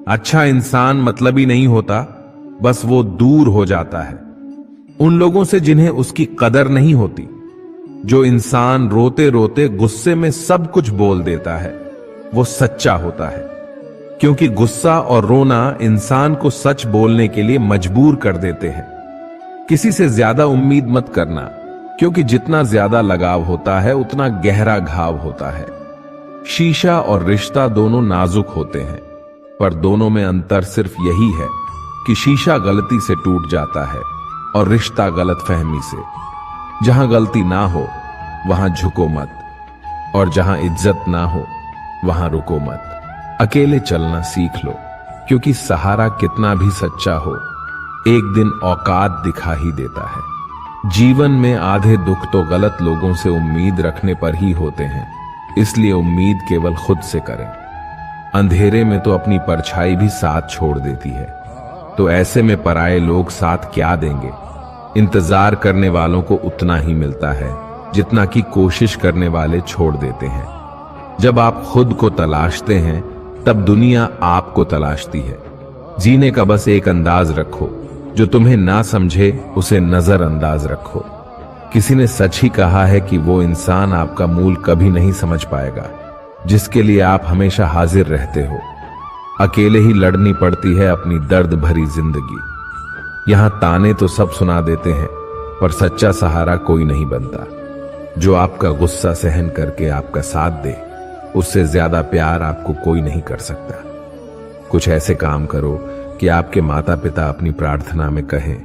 अच्छा इंसान मतलबी नहीं होता, बस वो दूर हो जाता है उन लोगों से जिन्हें उसकी कदर नहीं होती। जो इंसान रोते रोते गुस्से में सब कुछ बोल देता है वो सच्चा होता है, क्योंकि गुस्सा और रोना इंसान को सच बोलने के लिए मजबूर कर देते हैं। किसी से ज्यादा उम्मीद मत करना, क्योंकि जितना ज्यादा लगाव होता है उतना गहरा घाव होता है। शीशा और रिश्ता दोनों नाजुक होते हैं, पर दोनों में अंतर सिर्फ यही है कि शीशा गलती से टूट जाता है और रिश्ता गलतफहमी से। जहां गलती ना हो वहां झुको मत, और जहां इज्जत ना हो वहां रुको मत। अकेले चलना सीख लो, क्योंकि सहारा कितना भी सच्चा हो एक दिन औकात दिखा ही देता है। जीवन में आधे दुख तो गलत लोगों से उम्मीद रखने पर ही होते हैं, इसलिए उम्मीद केवल खुद से करें। अंधेरे में तो अपनी परछाई भी साथ छोड़ देती है, तो ऐसे में पराये लोग साथ क्या देंगे। इंतजार करने वालों को उतना ही मिलता है जितना कि कोशिश करने वाले छोड़ देते हैं। जब आप खुद को तलाशते हैं तब दुनिया आपको तलाशती है। जीने का बस एक अंदाज रखो, जो तुम्हें ना समझे उसे नजरअंदाज रखो। किसी ने सच ही कहा है कि वो इंसान आपका मूल कभी नहीं समझ पाएगा जिसके लिए आप हमेशा हाजिर रहते हो। अकेले ही लड़नी पड़ती है अपनी दर्द भरी जिंदगी। यहां ताने तो सब सुना देते हैं, पर सच्चा सहारा कोई नहीं बनता। जो आपका गुस्सा सहन करके आपका साथ दे, उससे ज्यादा प्यार आपको कोई नहीं कर सकता। कुछ ऐसे काम करो कि आपके माता पिता अपनी प्रार्थना में कहें,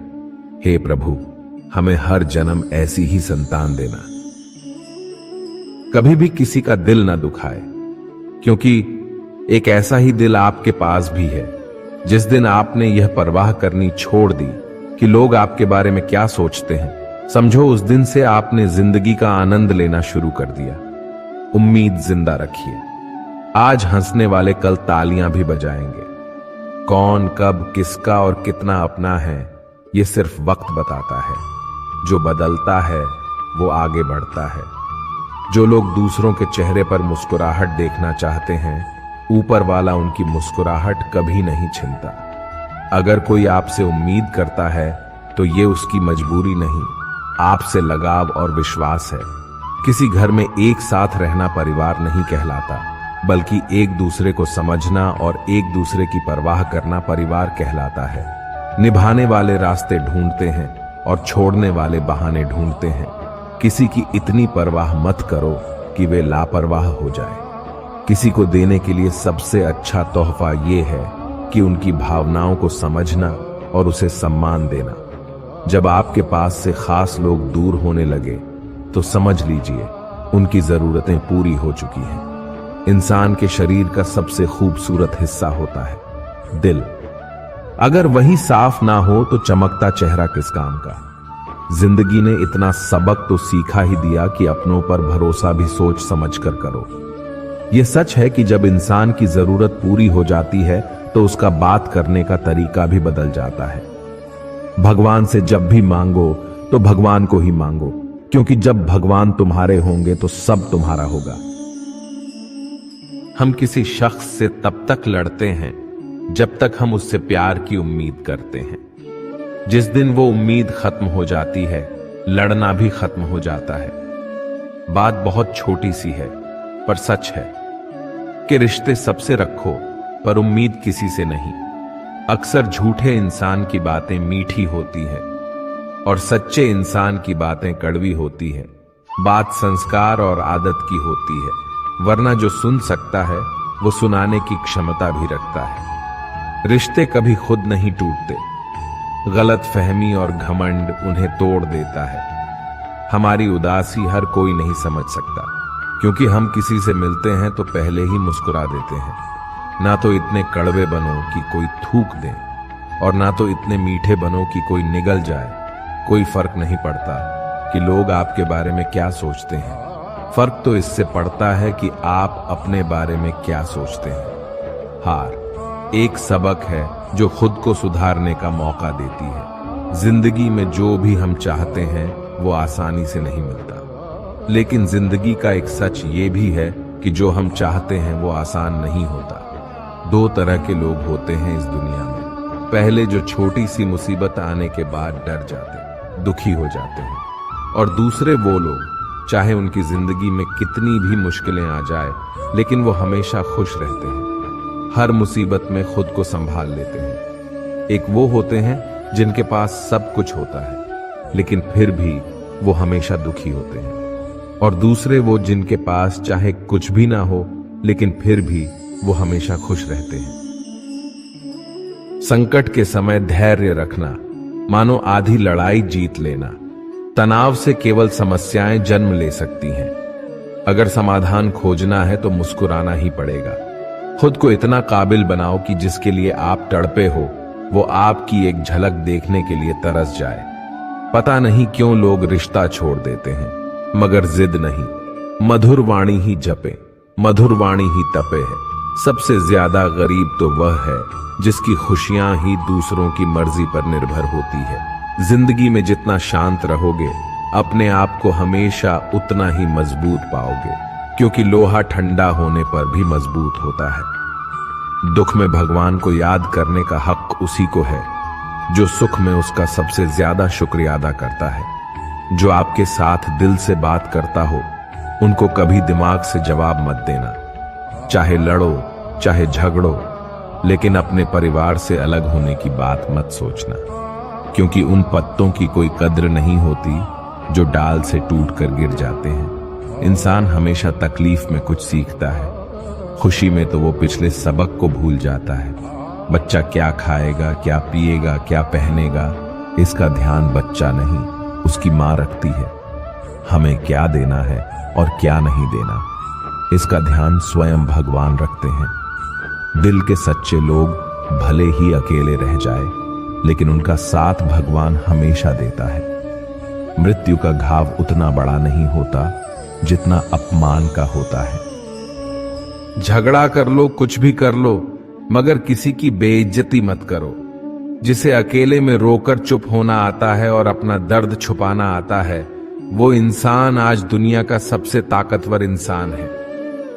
हे प्रभु, हमें हर जन्म ऐसी ही संतान देना। कभी भी किसी का दिल ना दुखाए, क्योंकि एक ऐसा ही दिल आपके पास भी है। जिस दिन आपने यह परवाह करनी छोड़ दी कि लोग आपके बारे में क्या सोचते हैं, समझो उस दिन से आपने जिंदगी का आनंद लेना शुरू कर दिया। उम्मीद जिंदा रखिए। आज हंसने वाले कल तालियां भी बजाएंगे। कौन कब किसका और कितना अपना है, यह सिर्फ वक्त बताता है। जो बदलता है वो आगे बढ़ता है। जो लोग दूसरों के चेहरे पर मुस्कुराहट देखना चाहते हैं, ऊपर वाला उनकी मुस्कुराहट कभी नहीं छीनता। अगर कोई आपसे उम्मीद करता है तो ये उसकी मजबूरी नहीं, आपसे लगाव और विश्वास है। किसी घर में एक साथ रहना परिवार नहीं कहलाता, बल्कि एक दूसरे को समझना और एक दूसरे की परवाह करना परिवार कहलाता है। निभाने वाले रास्ते ढूंढते हैं और छोड़ने वाले बहाने ढूंढते हैं। किसी की इतनी परवाह मत करो कि वे लापरवाह हो जाए। किसी को देने के लिए सबसे अच्छा तोहफा ये है कि उनकी भावनाओं को समझना और उसे सम्मान देना। जब आपके पास से खास लोग दूर होने लगे तो समझ लीजिए उनकी जरूरतें पूरी हो चुकी हैं। इंसान के शरीर का सबसे खूबसूरत हिस्सा होता है दिल। अगर वही साफ ना हो तो चमकता चेहरा किस काम का। जिंदगी ने इतना सबक तो सीखा ही दिया कि अपनों पर भरोसा भी सोच समझ कर करो। यह सच है कि जब इंसान की जरूरत पूरी हो जाती है तो उसका बात करने का तरीका भी बदल जाता है। भगवान से जब भी मांगो तो भगवान को ही मांगो, क्योंकि जब भगवान तुम्हारे होंगे तो सब तुम्हारा होगा। हम किसी शख्स से तब तक लड़ते हैं जब तक हम उससे प्यार की उम्मीद करते हैं। जिस दिन वो उम्मीद खत्म हो जाती है, लड़ना भी खत्म हो जाता है। बात बहुत छोटी सी है पर सच है कि रिश्ते सबसे रखो पर उम्मीद किसी से नहीं। अक्सर झूठे इंसान की बातें मीठी होती हैं और सच्चे इंसान की बातें कड़वी होती है। बात संस्कार और आदत की होती है, वरना जो सुन सकता है वो सुनाने की क्षमता भी रखता है। रिश्ते कभी खुद नहीं टूटते, गलत फहमी और घमंड उन्हें तोड़ देता है। हमारी उदासी हर कोई नहीं समझ सकता, क्योंकि हम किसी से मिलते हैं तो पहले ही मुस्कुरा देते हैं। ना तो इतने कड़वे बनो कि कोई थूक दे, और ना तो इतने मीठे बनो कि कोई निगल जाए। कोई फर्क नहीं पड़ता कि लोग आपके बारे में क्या सोचते हैं, फर्क तो इससे पड़ता है कि आप अपने बारे में क्या सोचते हैं। हार एक सबक है जो खुद को सुधारने का मौका देती है। जिंदगी में जो भी हम चाहते हैं वो आसानी से नहीं मिलता, लेकिन जिंदगी का एक सच ये भी है कि जो हम चाहते हैं वो आसान नहीं होता। दो तरह के लोग होते हैं इस दुनिया में। पहले जो छोटी सी मुसीबत आने के बाद डर जाते, दुखी हो जाते हैं, और दूसरे वो लोग चाहे उनकी जिंदगी में कितनी भी मुश्किलें आ जाए लेकिन वो हमेशा खुश रहते हैं, हर मुसीबत में खुद को संभाल लेते हैं। एक वो होते हैं जिनके पास सब कुछ होता है लेकिन फिर भी वो हमेशा दुखी होते हैं, और दूसरे वो जिनके पास चाहे कुछ भी ना हो लेकिन फिर भी वो हमेशा खुश रहते हैं। संकट के समय धैर्य रखना मानो आधी लड़ाई जीत लेना। तनाव से केवल समस्याएं जन्म ले सकती हैं। अगर समाधान खोजना है तो मुस्कुराना ही पड़ेगा। खुद को इतना काबिल बनाओ कि जिसके लिए आप तड़पे हो वो आपकी एक झलक देखने के लिए तरस जाए। पता नहीं क्यों लोग रिश्ता छोड़ देते हैं, मगर जिद नहीं। मधुर वाणी ही जपे, मधुर वाणी ही तपे है। सबसे ज्यादा गरीब तो वह है जिसकी खुशियां ही दूसरों की मर्जी पर निर्भर होती है। जिंदगी में जितना शांत रहोगे अपने आप को हमेशा उतना ही मजबूत पाओगे, क्योंकि लोहा ठंडा होने पर भी मजबूत होता है। दुख में भगवान को याद करने का हक उसी को है जो सुख में उसका सबसे ज्यादा शुक्रिया अदा करता है। जो आपके साथ दिल से बात करता हो उनको कभी दिमाग से जवाब मत देना। चाहे लड़ो चाहे झगड़ो, लेकिन अपने परिवार से अलग होने की बात मत सोचना, क्योंकि उन पत्तों की कोई कद्र नहीं होती जो डाल से टूट कर गिर जाते हैं। इंसान हमेशा तकलीफ में कुछ सीखता है, खुशी में तो वो पिछले सबक को भूल जाता है। बच्चा क्या खाएगा, क्या पिएगा, क्या पहनेगा, इसका ध्यान बच्चा नहीं उसकी माँ रखती है। हमें क्या देना है और क्या नहीं देना, इसका ध्यान स्वयं भगवान रखते हैं। दिल के सच्चे लोग भले ही अकेले रह जाए, लेकिन उनका साथ भगवान हमेशा देता है। मृत्यु का घाव उतना बड़ा नहीं होता जितना अपमान का होता है। झगड़ा कर लो, कुछ भी कर लो, मगर किसी की बेइज्जती मत करो। जिसे अकेले में रोकर चुप होना आता है और अपना दर्द छुपाना आता है, वो इंसान आज दुनिया का सबसे ताकतवर इंसान है।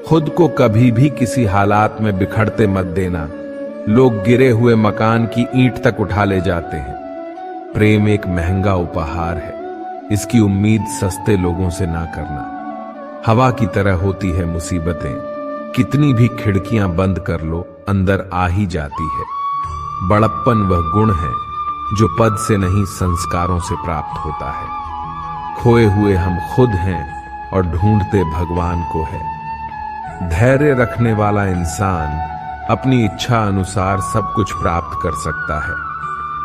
खुद को कभी भी किसी हालात में बिखरते मत देना। लोग गिरे हुए मकान की ईंट तक उठा ले जाते हैं। प्रेम एक महंगा उपहार है, इसकी उम्मीद सस्ते लोगों से ना करना। हवा की तरह होती है मुसीबतें, कितनी भी खिड़कियां बंद कर लो अंदर आ ही जाती है। बड़प्पन वह गुण है जो पद से नहीं संस्कारों से प्राप्त होता है। खोए हुए हम खुद हैं और ढूंढते भगवान को है। धैर्य रखने वाला इंसान अपनी इच्छा अनुसार सब कुछ प्राप्त कर सकता है।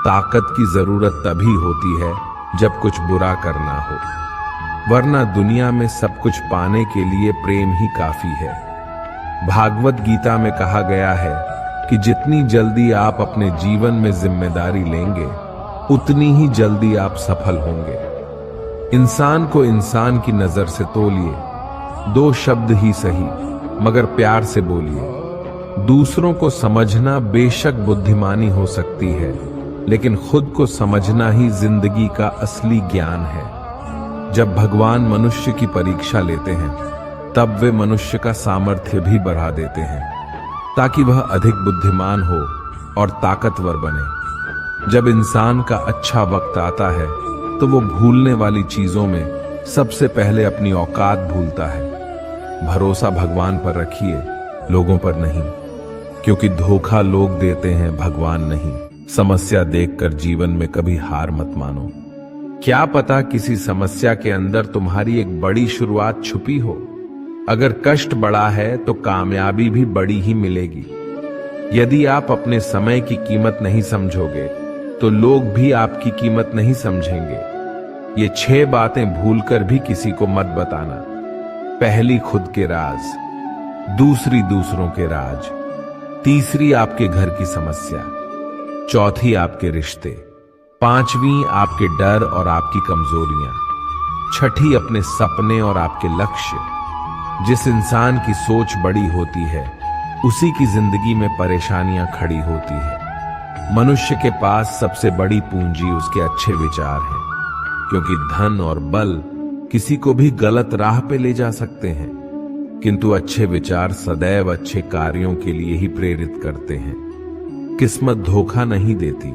ताकत की जरूरत तभी होती है जब कुछ बुरा करना हो, वरना दुनिया में सब कुछ पाने के लिए प्रेम ही काफी है। भागवत गीता में कहा गया है कि जितनी जल्दी आप अपने जीवन में जिम्मेदारी लेंगे उतनी ही जल्दी आप सफल होंगे। इंसान को इंसान की नजर से तोलिए, दो शब्द ही सही मगर प्यार से बोलिए। दूसरों को समझना बेशक बुद्धिमानी हो सकती है, लेकिन खुद को समझना ही जिंदगी का असली ज्ञान है। जब भगवान मनुष्य की परीक्षा लेते हैं तब वे मनुष्य का सामर्थ्य भी बढ़ा देते हैं ताकि वह अधिक बुद्धिमान हो और ताकतवर बने। जब इंसान का अच्छा वक्त आता है तो वो भूलने वाली चीजों में सबसे पहले अपनी औकात भूलता है। भरोसा भगवान पर रखिए, लोगों पर नहीं, क्योंकि धोखा लोग देते हैं, भगवान नहीं। समस्या देखकर जीवन में कभी हार मत मानो। क्या पता किसी समस्या के अंदर तुम्हारी एक बड़ी शुरुआत छुपी हो। अगर कष्ट बड़ा है तो कामयाबी भी बड़ी ही मिलेगी। यदि आप अपने समय की कीमत नहीं समझोगे तो लोग भी आपकी कीमत नहीं समझेंगे। ये 6 बातें भूलकर भी किसी को मत बताना। पहली खुद के राज, दूसरी दूसरों के राज, तीसरी आपके घर की समस्या, चौथी आपके रिश्ते, पांचवी आपके डर और आपकी कमजोरियां, छठी अपने सपने और आपके लक्ष्य। जिस इंसान की सोच बड़ी होती है उसी की जिंदगी में परेशानियां खड़ी होती है। मनुष्य के पास सबसे बड़ी पूंजी उसके अच्छे विचार हैं, क्योंकि धन और बल किसी को भी गलत राह पे ले जा सकते हैं। किंतु अच्छे विचार सदैव अच्छे कार्यों के लिए ही प्रेरित करते हैं। किस्मत धोखा नहीं देती।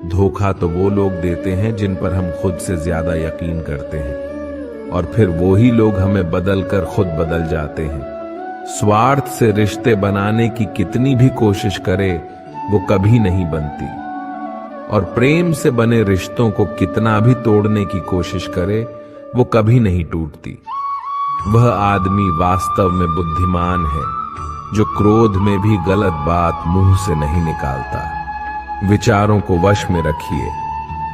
धोखा तो वो लोग देते हैं जिन पर हम खुद से ज्यादा यकीन करते हैं, और फिर वो ही लोग हमें बदल कर खुद बदल जाते हैं। स्वार्थ से रिश्ते बनाने की कितनी भी कोशिश करे वो कभी नहीं बनती, और प्रेम से बने रिश्तों को कितना भी तोड़ने की कोशिश करे वो कभी नहीं टूटती। वह आदमी वास्तव में बुद्धिमान है जो क्रोध में भी गलत बात मुंह से नहीं निकालता। विचारों को वश में रखिए,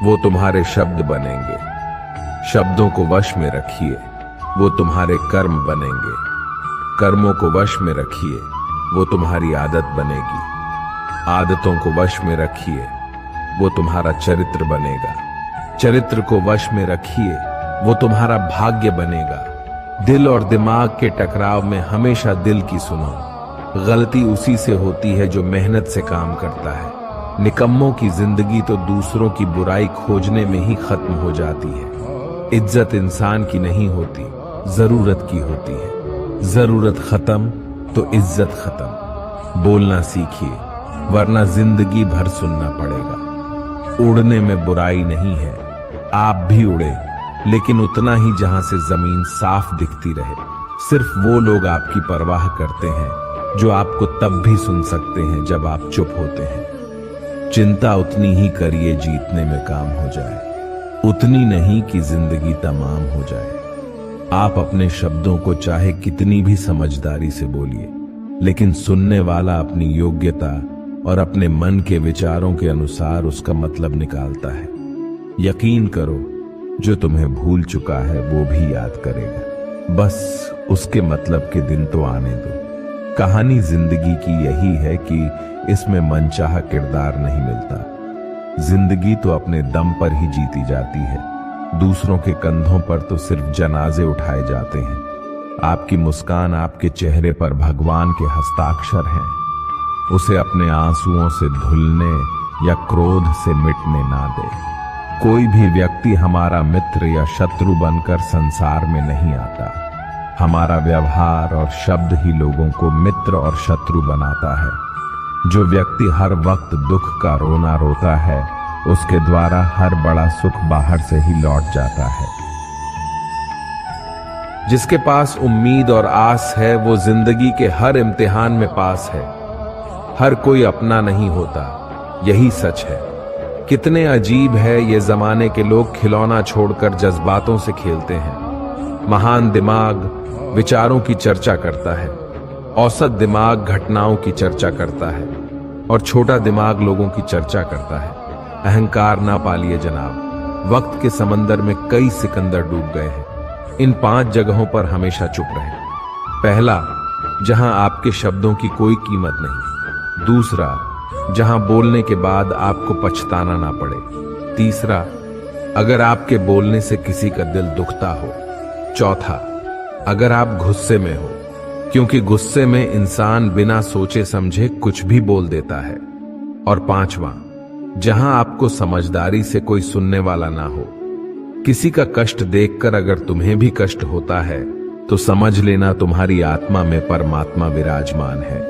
वो तुम्हारे शब्द बनेंगे। शब्दों को वश में रखिए, वो तुम्हारे कर्म बनेंगे। कर्मों को वश में रखिए, वो तुम्हारी आदत बनेगी। आदतों को वश में रखिए, वो तुम्हारा चरित्र बनेगा। चरित्र को वश में रखिए, वो तुम्हारा भाग्य बनेगा। दिल और दिमाग के टकराव में हमेशा दिल की सुनो। गलती उसी से होती है जो मेहनत से काम करता है। निकम्मों की जिंदगी तो दूसरों की बुराई खोजने में ही खत्म हो जाती है। इज्जत इंसान की नहीं होती, जरूरत की होती है। जरूरत खत्म तो इज्जत खत्म। बोलना सीखिए, वरना जिंदगी भर सुनना पड़ेगा। उड़ने में बुराई नहीं है, आप भी उड़े, लेकिन उतना ही जहां से जमीन साफ दिखती रहे। सिर्फ वो लोग आपकी परवाह करते हैं जो आपको तब भी सुन सकते हैं जब आप चुप होते हैं। चिंता उतनी ही करिए जीतने में काम हो जाए, उतनी नहीं कि जिंदगी तमाम हो जाए। आप अपने शब्दों को चाहे कितनी भी समझदारी से बोलिए, लेकिन सुनने वाला अपनी योग्यता और अपने मन के विचारों के अनुसार उसका मतलब निकालता है। यकीन करो, जो तुम्हें भूल चुका है वो भी याद करेगा। बस उसके मतलब के दिन तो आने दो। कहानी जिंदगी की यही है कि इसमें मनचाहा किरदार नहीं मिलता। जिंदगी तो अपने दम पर ही जीती जाती है। दूसरों के कंधों पर तो सिर्फ जनाजे उठाए जाते हैं। आपकी मुस्कान आपके चेहरे पर भगवान के हस्ताक्षर हैं। उसे अपने आंसुओं से धुलने या क्रोध से मिटने ना दे। कोई भी व्यक्ति हमारा मित्र या शत्रु बनकर संसार में नहीं आता। हमारा व्यवहार और शब्द ही लोगों को मित्र और शत्रु बनाता है। जो व्यक्ति हर वक्त दुख का रोना रोता है, उसके द्वारा हर बड़ा सुख बाहर से ही लौट जाता है। जिसके पास उम्मीद और आस है, वो जिंदगी के हर इम्तिहान में पास है। हर कोई अपना नहीं होता, यही सच है। कितने अजीब है ये जमाने के लोग खिलौना छोड़कर जज्बातों से खेलते हैं। महान दिमाग विचारों की चर्चा करता है, औसत दिमाग घटनाओं की चर्चा करता है, और छोटा दिमाग लोगों की चर्चा करता है। अहंकार ना पालिए जनाब। वक्त के समंदर में कई सिकंदर डूब गए हैं। इन 5 जगहों पर हमेशा चुप रहे। पहला, जहां आपके शब्दों की कोई कीमत नहीं। दूसरा, जहां बोलने के बाद आपको पछताना ना पड़े। तीसरा, अगर आपके बोलने से किसी का दिल दुखता हो। चौथा, अगर आप गुस्से में हो, क्योंकि गुस्से में इंसान बिना सोचे समझे कुछ भी बोल देता है। और पांचवा, जहां आपको समझदारी से कोई सुनने वाला ना हो। किसी का कष्ट देखकर अगर तुम्हें भी कष्ट होता है तो समझ लेना तुम्हारी आत्मा में परमात्मा विराजमान है।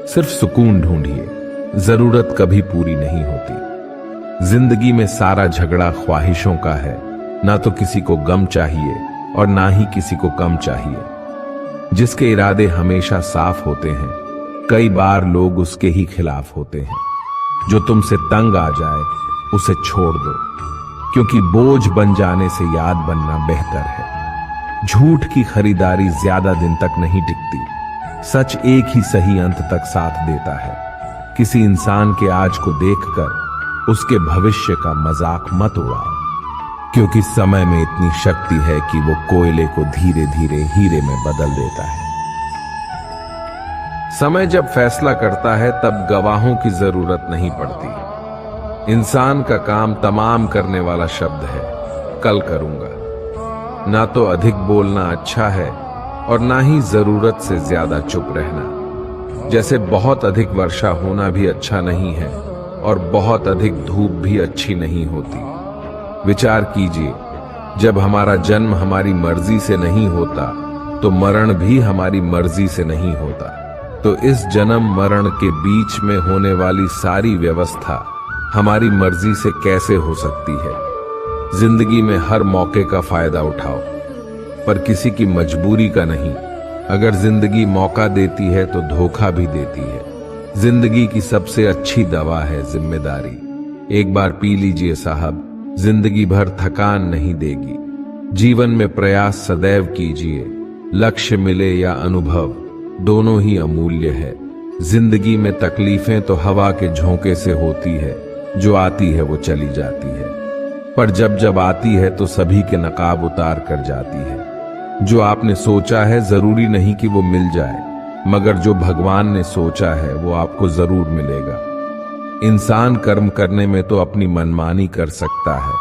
सिर्फ सुकून ढूंढिए, जरूरत कभी पूरी नहीं होती। जिंदगी में सारा झगड़ा ख्वाहिशों का है। ना तो किसी को गम चाहिए और ना ही किसी को कम चाहिए। जिसके इरादे हमेशा साफ होते हैं, कई बार लोग उसके ही खिलाफ होते हैं। जो तुमसे तंग आ जाए उसे छोड़ दो, क्योंकि बोझ बन जाने से याद बनना बेहतर है। झूठ की खरीदारी ज्यादा दिन तक नहीं टिकती। सच एक ही सही अंत तक साथ देता है। किसी इंसान के आज को देखकर उसके भविष्य का मजाक मत उड़ाओ, क्योंकि समय में इतनी शक्ति है कि वो कोयले को धीरे धीरे हीरे में बदल देता है। समय जब फैसला करता है तब गवाहों की जरूरत नहीं पड़ती। इंसान का काम तमाम करने वाला शब्द है, कल करूंगा। ना तो अधिक बोलना अच्छा है और ना ही जरूरत से ज्यादा चुप रहना। जैसे बहुत अधिक वर्षा होना भी अच्छा नहीं है और बहुत अधिक धूप भी अच्छी नहीं होती। विचार कीजिए, जब हमारा जन्म हमारी मर्जी से नहीं होता तो मरण भी हमारी मर्जी से नहीं होता। तो इस जन्म मरण के बीच में होने वाली सारी व्यवस्था हमारी मर्जी से कैसे हो सकती है? जिंदगी में हर मौके का फायदा उठाओ, पर किसी की मजबूरी का नहीं। अगर जिंदगी मौका देती है तो धोखा भी देती है। जिंदगी की सबसे अच्छी दवा है जिम्मेदारी। एक बार पी लीजिए साहब, जिंदगी भर थकान नहीं देगी। जीवन में प्रयास सदैव कीजिए, लक्ष्य मिले या अनुभव, दोनों ही अमूल्य है। जिंदगी में तकलीफें तो हवा के झोंके से होती है, जो आती है वो चली जाती है, पर जब जब आती है तो सभी के नकाब उतार कर जाती है। जो आपने सोचा है जरूरी नहीं कि वो मिल जाए, मगर जो भगवान ने सोचा है वो आपको जरूर मिलेगा। इंसान कर्म करने में तो अपनी मनमानी कर सकता है,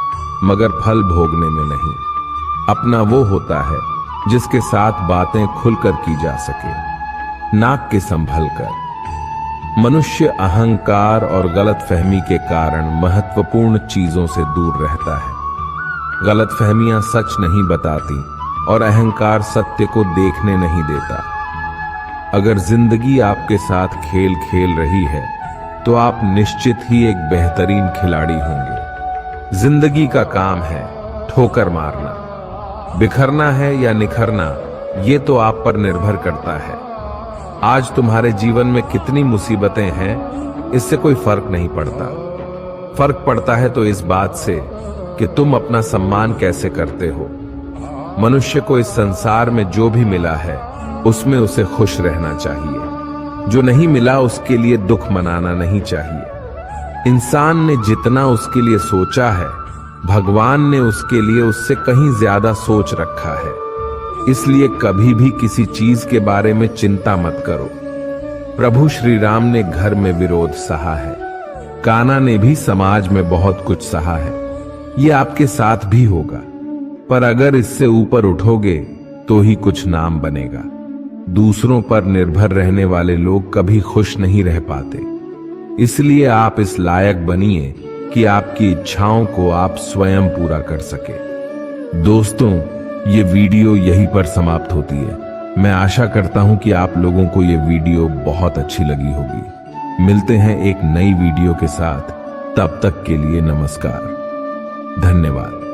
मगर फल भोगने में नहीं। अपना वो होता है जिसके साथ बातें खुलकर की जा सके, नाक के संभल कर। मनुष्य अहंकार और गलतफहमी के कारण महत्वपूर्ण चीजों से दूर रहता है। गलतफहमियां सच नहीं बताती और अहंकार सत्य को देखने नहीं देता। अगर जिंदगी आपके साथ खेल खेल रही है तो आप निश्चित ही एक बेहतरीन खिलाड़ी होंगे। जिंदगी का काम है ठोकर मारना, बिखरना है या निखरना, ये तो आप पर निर्भर करता है। आज तुम्हारे जीवन में कितनी मुसीबतें हैं, इससे कोई फर्क नहीं पड़ता। फर्क पड़ता है तो इस बात से कि तुम अपना सम्मान कैसे करते हो। मनुष्य को इस संसार में जो भी मिला है उसमें उसे खुश रहना चाहिए। जो नहीं मिला उसके लिए दुख मनाना नहीं चाहिए। इंसान ने जितना उसके लिए सोचा है, भगवान ने उसके लिए उससे कहीं ज्यादा सोच रखा है। इसलिए कभी भी किसी चीज के बारे में चिंता मत करो। प्रभु श्री राम ने घर में विरोध सहा है, कान्हा ने भी समाज में बहुत कुछ सहा है। ये आपके साथ भी होगा, पर अगर इससे ऊपर उठोगे तो ही कुछ नाम बनेगा। दूसरों पर निर्भर रहने वाले लोग कभी खुश नहीं रह पाते। इसलिए आप इस लायक बनिए कि आपकी इच्छाओं को आप स्वयं पूरा कर सके। दोस्तों, ये वीडियो यहीं पर समाप्त होती है। मैं आशा करता हूं कि आप लोगों को ये वीडियो बहुत अच्छी लगी होगी। मिलते हैं एक नई वीडियो के साथ, तब तक के लिए नमस्कार, धन्यवाद।